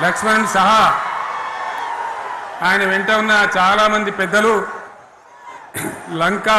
లక్ష్మణ్ సహా ఆయన వెంట ఉన్న చాలామంది పెద్దలు లంక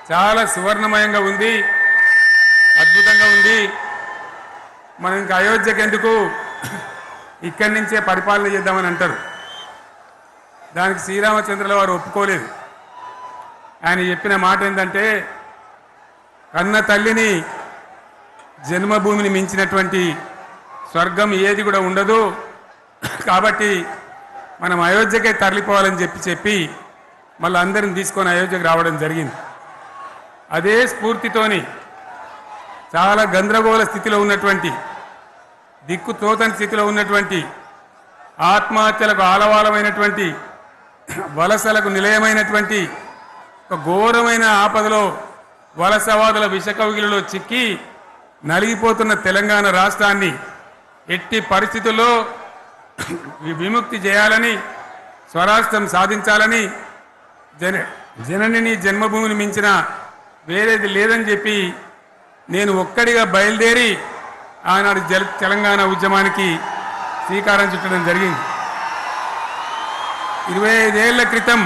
చాలా సువర్ణమయంగా ఉంది, అద్భుతంగా ఉంది, మనం ఇంకా అయోధ్యకి ఎందుకు ఇక్కడి నుంచే పరిపాలన చేద్దామని అంటారు. దానికి శ్రీరామచంద్రుల వారు ఒప్పుకోలేదు. ఆయన చెప్పిన మాట ఏంటంటే, కన్న తల్లిని జన్మభూమిని మించినటువంటి స్వర్గం ఏది కూడా ఉండదు, కాబట్టి మనం అయోధ్యకే తరలిపోవాలని చెప్పి మళ్ళీ అందరిని తీసుకొని అయోధ్యకు రావడం జరిగింది. అదే స్ఫూర్తితోని చాలా గందరగోళ స్థితిలో ఉన్నటువంటి, దిక్కు తోతని స్థితిలో ఉన్నటువంటి, ఆత్మహత్యలకు ఆలవాలమైనటువంటి, వలసలకు నిలయమైనటువంటి ఒక ఘోరమైన ఆపదలో వలసవాదుల విషకౌగిలిలో చిక్కి నలిగిపోతున్న తెలంగాణ రాష్ట్రాన్ని ఎట్టి పరిస్థితుల్లో విముక్తి చేయాలని, స్వరాష్ట్రం సాధించాలని, జననిని జన్మభూమిని మించిన వేరేది లేదని చెప్పి నేను ఒక్కడిగా బయలుదేరి ఆనాడు తెలంగాణ ఉద్యమానికి శ్రీకారం చుట్టడం జరిగింది. 25 ఏళ్ల క్రితం,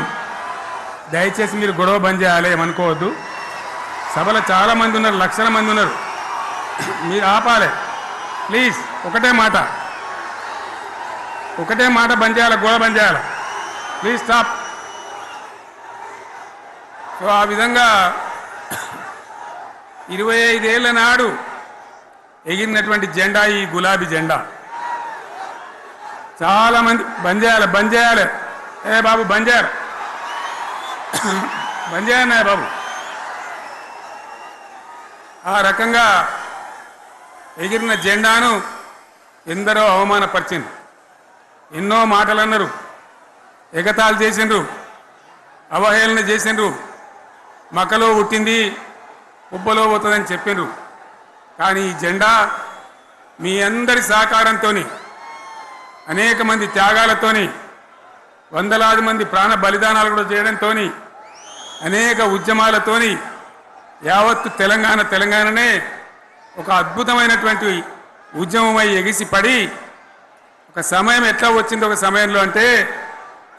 దయచేసి మీరు గొడవ బంద్ చేయాలి ఏమనుకోవద్దు, సభలో చాలామంది ఉన్నారు, లక్షల మంది ఉన్నారు, మీరు ఆపాలి ప్లీజ్. ఒకటే మాట బంద్ చేయాలి, గొడవ బంద్ చేయాలి, ప్లీజ్ స్టాప్. సో ఆ విధంగా 25 ఏళ్ల నాడు ఎగిరినటువంటి జెండా ఈ గులాబీ జెండా. చాలామంది బంద్ చేయాలి ఏ బాబు బంద్ చేయాలి బాబు. ఆ రకంగా ఎగిరిన జెండాను ఎందరో అవమానపరిచింది, ఎన్నో మాటలు అన్నారు, ఎగతాళి చేసిండ్రు, అవహేళన చేసిండ్రు, మకలో పుట్టింది ఉబ్బలో పోతుందని చెప్పిండ్రు. కానీ ఈ జెండా మీ అందరి సహకారంతో, అనేక మంది త్యాగాలతోని, వందలాది మంది ప్రాణ బలిదానాలు కూడా చేయడంతో, అనేక ఉద్యమాలతోని యావత్తు తెలంగాణనే ఒక అద్భుతమైనటువంటి ఉద్యమమై ఎగిసిపడి, ఒక సమయం ఎట్లా వచ్చింది, ఒక సమయంలో అంటే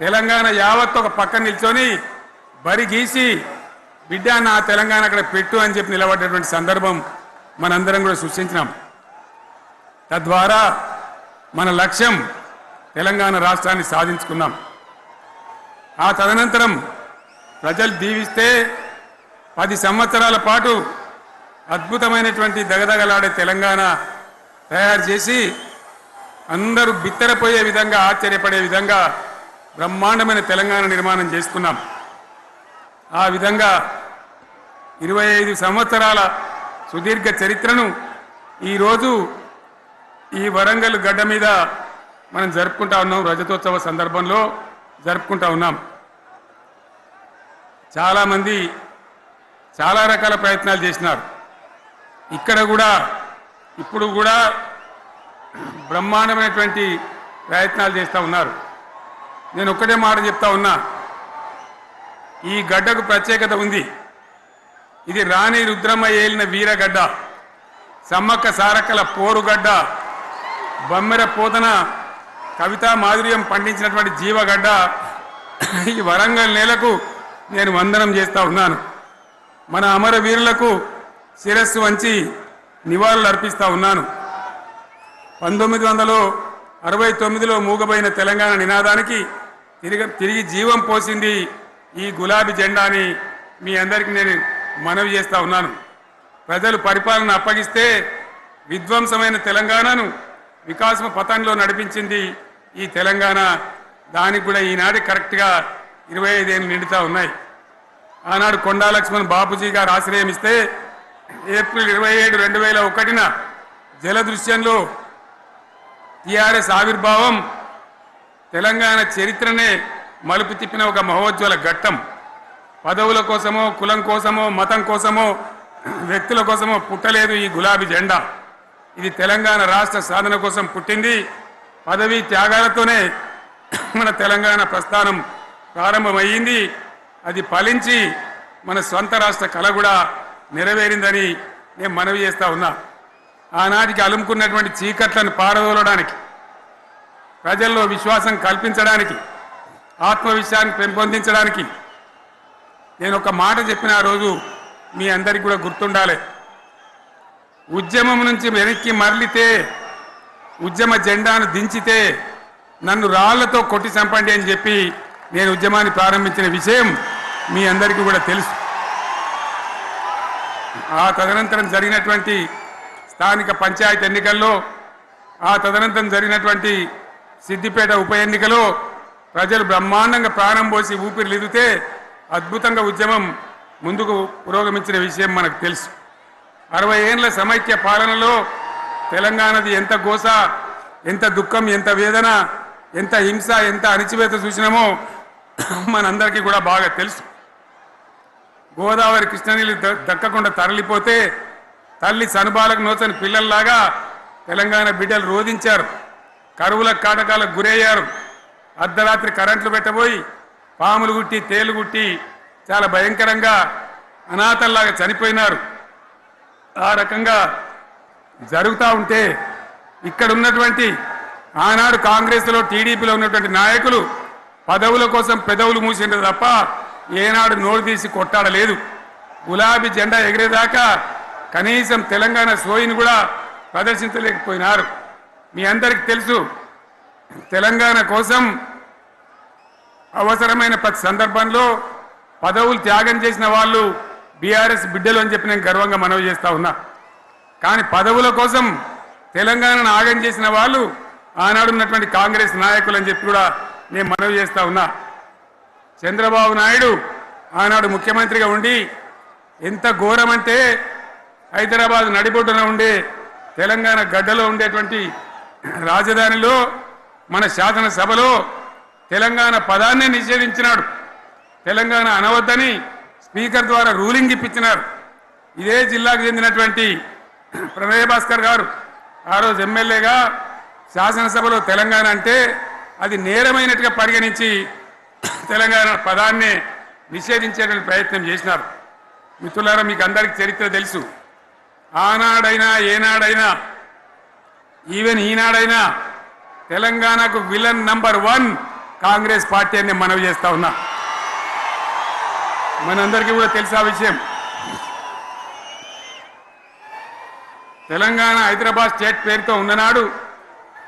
తెలంగాణ యావత్తు ఒక పక్కన నిల్చొని బరి గీసి బిడ్డ నా తెలంగాణ అక్కడ పెట్టు అని చెప్పి నిలబడ్డటువంటి సందర్భం మనందరం కూడా సృష్టించినాం. తద్వారా మన లక్ష్యం తెలంగాణ రాష్ట్రాన్ని సాధించుకున్నాం. ఆ తదనంతరం ప్రజలు దీవిస్తే 10 సంవత్సరాల పాటు అద్భుతమైనటువంటి దగదగలాడే తెలంగాణ తయారు చేసి అందరూ బిత్తరపోయే విధంగా, ఆశ్చర్యపడే విధంగా బ్రహ్మాండమైన తెలంగాణ నిర్మాణం చేసుకున్నాం. ఆ విధంగా 25 సంవత్సరాల సుదీర్ఘ చరిత్రను ఈరోజు ఈ వరంగల్ గడ్డ మీద మనం జరుపుకుంటా ఉన్నాం. రజతోత్సవ సందర్భంలో జరుపుకుంటా ఉన్నాం. చాలామంది చాలా రకాల ప్రయత్నాలు చేసినారు. ఇక్కడ కూడా ఇప్పుడు కూడా బ్రహ్మాండమైనటువంటి ప్రయత్నాలు చేస్తూ ఉన్నారు. నేను ఒక్కటే మాట చెప్తా ఉన్నా, ఈ గడ్డకు ప్రత్యేకత ఉంది. ఇది రాణి రుద్రమ్మ ఏలిన వీరగడ్డ, సమ్మక్క సారక్కల పోరుగడ్డ, బమ్మెర పోతన కవితా మాధుర్యం పండించినటువంటి జీవగడ్డ. ఈ వరంగల్ నేలకు నేను వందనం చేస్తూ ఉన్నాను. మన అమరవీరులకు శిరస్సు వంచి నివాళులు అర్పిస్తూ ఉన్నాను. 1969లో మూగబోయిన తెలంగాణ నినాదానికి తిరిగి జీవం పోసింది ఈ గులాబీ జెండా అని మీ అందరికీ నేను మనవి చేస్తూ ఉన్నాను. ప్రజలు పరిపాలన అప్పగిస్తే విధ్వంసమైన తెలంగాణను వికాస పథంలో నడిపించింది ఈ తెలంగాణ. దానికి కూడా ఈనాడు కరెక్ట్గా 25 ఏళ్ళు నిండుతూ ఉన్నాయి. ఆనాడు కొండా లక్ష్మణ్ బాపూజీ గారు ఆశ్రయం ఇస్తే ఏప్రిల్ 27, 2001న జలదృశ్యంలో టీఆర్ఎస్ ఆవిర్భావం తెలంగాణ చరిత్రనే మలుపు తిప్పిన ఒక మహోజ్వల ఘట్టం. పదవుల కోసమో, కులం కోసమో, మతం కోసమో, వ్యక్తుల కోసమో పుట్టలేదు ఈ గులాబీ జెండా. ఇది తెలంగాణ రాష్ట్ర సాధన కోసం పుట్టింది. పదవి త్యాగాలతోనే మన తెలంగాణ ప్రస్థానం ప్రారంభమయ్యింది. అది ఫలించి మన స్వంత రాష్ట్ర కళ కూడా నెరవేరిందని నేను మనవి చేస్తా ఉన్నా. ఆనాటికి అలుముకున్నటువంటి చీకట్లను పారదోలడానికి, ప్రజల్లో విశ్వాసం కల్పించడానికి, ఆత్మవిశ్వాసాన్ని పెంపొందించడానికి నేను ఒక మాట చెప్పిన ఆ రోజు మీ అందరికీ కూడా గుర్తుండాలి. ఉద్యమం నుంచి వెనక్కి మరలితే, ఉద్యమ జెండాను దించితే నన్ను రాళ్లతో కొట్టి చంపండి అని చెప్పి నేను ఉద్యమాన్ని ప్రారంభించిన విషయం మీ అందరికీ కూడా తెలుసు. ఆ తదనంతరం జరిగినటువంటి స్థానిక పంచాయతీ ఎన్నికల్లో, ఆ తదనంతరం జరిగినటువంటి సిద్దిపేట ఉప ఎన్నికలో ప్రజలు బ్రహ్మాండంగా ప్రాణం పోసి ఊపిరిలిదితే అద్భుతంగా ఉద్యమం ముందుకు పురోగమించిన విషయం మనకు తెలుసు. 60 ఏళ్ల సమైక్య పాలనలో తెలంగాణది ఎంత గోస, ఎంత దుఃఖం, ఎంత వేదన, ఎంత హింస, ఎంత అణిచివేత చూసినామో మనందరికీ కూడా బాగా తెలుసు. గోదావరి కృష్ణనీళ్ళు దక్కకుండా తరలిపోతే తల్లి సనుబాలకు నోచని పిల్లల్లాగా తెలంగాణ బిడ్డలు రోధించారు, కరువుల కాటకాలకు గురయ్యారు, అర్ధరాత్రి కరెంట్లు పెట్టబోయి పాములు గుట్టి తేలు గుట్టి చాలా భయంకరంగా అనాథల్లాగా చనిపోయినారు. ఆ రకంగా జరుగుతూ ఉంటే ఇక్కడ ఉన్నటువంటి ఆనాడు కాంగ్రెస్లో టీడీపీలో ఉన్నటువంటి నాయకులు పదవుల కోసం పెదవులు మూసిండ్రు తప్ప ఏనాడు నోరు తీసి కొట్టాడలేదు. గులాబీ జెండా ఎగిరేదాకా కనీసం తెలంగాణ సోయిని కూడా ప్రదర్శించలేకపోయినారు. మీ అందరికీ తెలుసు, తెలంగాణ కోసం అవసరమైన ప్రతి సందర్భంలో పదవులు త్యాగం చేసిన వాళ్ళు బీఆర్ఎస్ బిడ్డలు అని చెప్పి నేను గర్వంగా మనవి చేస్తా ఉన్నా. కానీ పదవుల కోసం తెలంగాణను ఆగం చేసిన వాళ్ళు ఆనాడు ఉన్నటువంటి కాంగ్రెస్ నాయకులు అని చెప్పి కూడా నేను మనవి చేస్తా ఉన్నా. చంద్రబాబు నాయుడు ఆనాడు ముఖ్యమంత్రిగా ఉండి ఎంత ఘోరమంటే హైదరాబాద్ నడిబొడ్డున ఉండే తెలంగాణ గడ్డలో ఉండేటువంటి రాజధానిలో మన శాసనసభలో తెలంగాణ పదాన్నే నిషేధించినాడు. తెలంగాణ అనవద్దని స్పీకర్ ద్వారా రూలింగ్ ఇప్పించినారు. ఇదే జిల్లాకు చెందినటువంటి ప్రణయ్ భాస్కర్ గారు ఆ రోజు ఎమ్మెల్యేగా శాసనసభలో తెలంగాణ అంటే అది నేరమైనట్టుగా పరిగణించి తెలంగాణ పదాన్ని నిషేధించేటువంటి ప్రయత్నం చేసినారు. మిత్రులారా, మీకు అందరికీ చరిత్ర తెలుసు. ఆనాడైనా ఏనాడైనా ఈవెన్ ఈనాడైనా తెలంగాణకు విలన్ నంబర్ 1 కాంగ్రెస్ పార్టీ అని మనవి చేస్తా ఉన్నా. మనందరికీ కూడా తెలుసు ఆ విషయం. తెలంగాణ హైదరాబాద్ స్టేట్ పేరుతో ఉన్ననాడు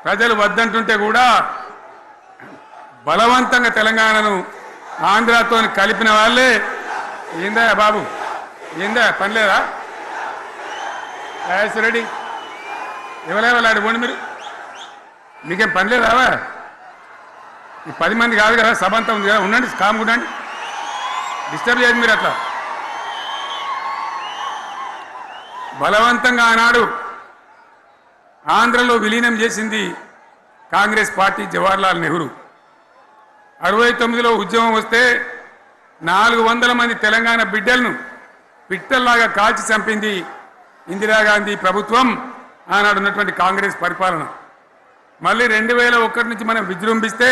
ప్రజలు వద్దంటుంటే కూడా బలవంతంగా తెలంగాణను ఆంధ్రాతో కలిపిన వాళ్ళే. ఏందా బాబు, ఏందా పనిలేదా? రెడ్డి ఎవరెవరు పోండి, మీరు మీకేం పని లేదావా? ఈ 10 మంది కాదు కదా, సభ అంతా ఉంది కదా, ఉండండి, కామ్గా ఉండండి, డిస్టర్బ్ చేయదు మీరు. అట్లా బలవంతంగా ఆనాడు ఆంధ్రలో విలీనం చేసింది కాంగ్రెస్ పార్టీ, జవహర్లాల్ నెహ్రూ. 69లో ఉద్యమం వస్తే 400 మంది తెలంగాణ బిడ్డలను పిట్టల్లాగా కాల్చి చంపింది ఇందిరాగాంధీ ప్రభుత్వం, ఆనాడు ఉన్నటువంటి కాంగ్రెస్ పరిపాలన. మళ్ళీ 2001 నుంచి మనం విజృంభిస్తే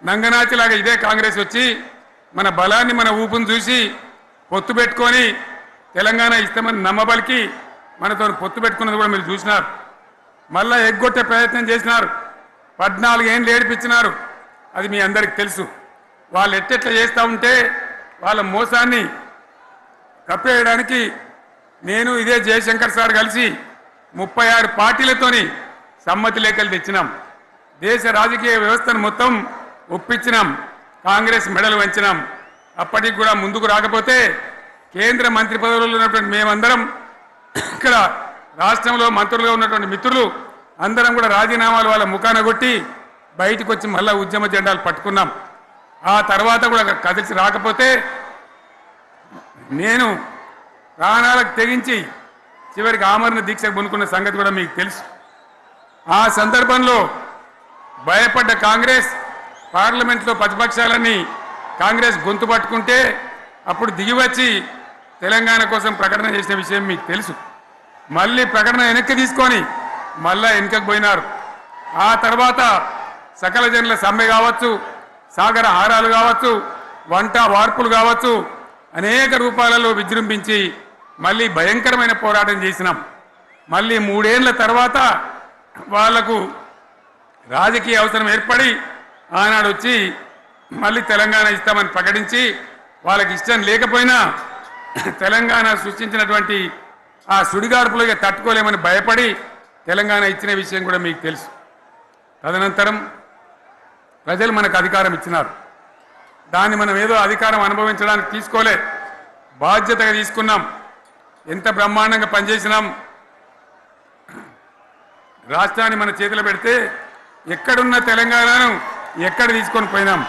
నంగనాచిలాగా ఇదే కాంగ్రెస్ వచ్చి మన బలాన్ని, మన ఊపును చూసి పొత్తు పెట్టుకొని తెలంగాణ ఇస్తామని నమ్మబలికి మనతో పొత్తు పెట్టుకున్నది కూడా మీరు చూసినారు. మళ్ళా ఎగ్గొట్టే ప్రయత్నం చేసినారు, 14 ఏళ్ళు ఏడిపించినారు. అది మీ అందరికీ తెలుసు. వాళ్ళు ఎట్టెట్లా చేస్తూ ఉంటే వాళ్ళ మోసాన్ని కప్పేయడానికి నేను ఇదే జయశంకర్ సార్ కలిసి 36 పార్టీలతోని సమ్మతి లేఖలు తెచ్చినాం. దేశ రాజకీయ వ్యవస్థను మొత్తం ఒప్పించినాం, కాంగ్రెస్ మెడలు వంచినాం. అప్పటికి కూడా ముందుకు రాకపోతే కేంద్ర మంత్రి పదవుల్లో ఉన్నటువంటి మేమందరం, ఇక్కడ రాష్ట్రంలో మంత్రులుగా ఉన్నటువంటి మిత్రులు అందరం కూడా రాజీనామాలు వాళ్ళ ముఖాన కొట్టి బయటకు వచ్చి మళ్ళా ఉద్యమ జెండాలు పట్టుకున్నాం. ఆ తర్వాత కూడా కదిలిసి రాకపోతే నేను ప్రాణాలకు తెగించి చివరికి ఆమరణ దీక్షకు పొందుకున్న సంగతి కూడా మీకు తెలుసు. ఆ సందర్భంలో భయపడ్డ కాంగ్రెస్ పార్లమెంట్లో ప్రతిపక్షాలన్నీ కాంగ్రెస్ గొంతు పట్టుకుంటే అప్పుడు దిగివచ్చి తెలంగాణ కోసం ప్రకటన చేసిన విషయం మీకు తెలుసు. మళ్ళీ ప్రకటన వెనక్కి తీసుకొని మళ్ళా వెనుకకు పోయినారు. ఆ తర్వాత సకల జనుల సమ్మె కావచ్చు, సాగర హారాలు కావచ్చు, వంట వార్పులు కావచ్చు, అనేక రూపాలలో విజృంభించి మళ్ళీ భయంకరమైన పోరాటం చేసినాం. మళ్ళీ 3 ఏళ్ల తర్వాత వాళ్లకు రాజకీయ అవసరం ఏర్పడి ఆనాడు వచ్చి మళ్ళీ తెలంగాణ ఇస్తామని ప్రకటించి వాళ్ళకి ఇష్టం లేకపోయినా తెలంగాణ సృష్టించినటువంటి ఆ సుడిగాడుపులుగా తట్టుకోలేమని భయపడి తెలంగాణ ఇచ్చిన విషయం కూడా మీకు తెలుసు. తదనంతరం ప్రజలు మనకు అధికారం ఇచ్చినారు. దాన్ని మనం ఏదో అధికారం అనుభవించడానికి తీసుకోలే, బాధ్యతగా తీసుకున్నాం. ఎంత బ్రహ్మాండంగా పనిచేసినాం. రాష్ట్రాన్ని మన చేతిలో పెడితే ఎక్కడున్న తెలంగాణను ఎక్కడ తీసుకొని పోయినాం.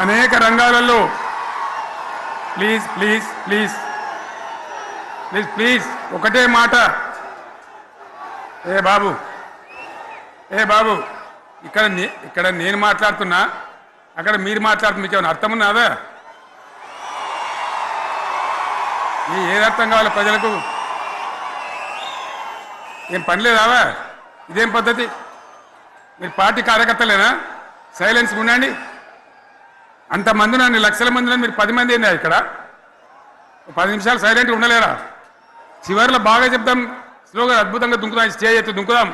అనేక రంగాలలో please please please please please ఒకటే మాట, ఏ బాబు ఇక్కడ నేను మాట్లాడుతున్నా, అక్కడ మీరు మాట్లాడుతున్నా, మీకు ఏమైనా అర్థం ఉన్నదా? ఏది అర్థం కావాలి ప్రజలకు? ఏం పని లేదావా? ఇదేం పద్ధతి? మీరు పార్టీ కార్యకర్తలేనా? సైలెన్స్ ఉండండి. అంతమంది నన్ను లక్షల మంది మీరు 10 మంది అయినా ఇక్కడ 10 నిమిషాలు సైలెంట్గా ఉండలేరా? చివరిలో బాగా చెప్తాం, స్లోగా అద్భుతంగా దుంకుదాం, స్టేజ్ ఎత్తు దుంకుదాం.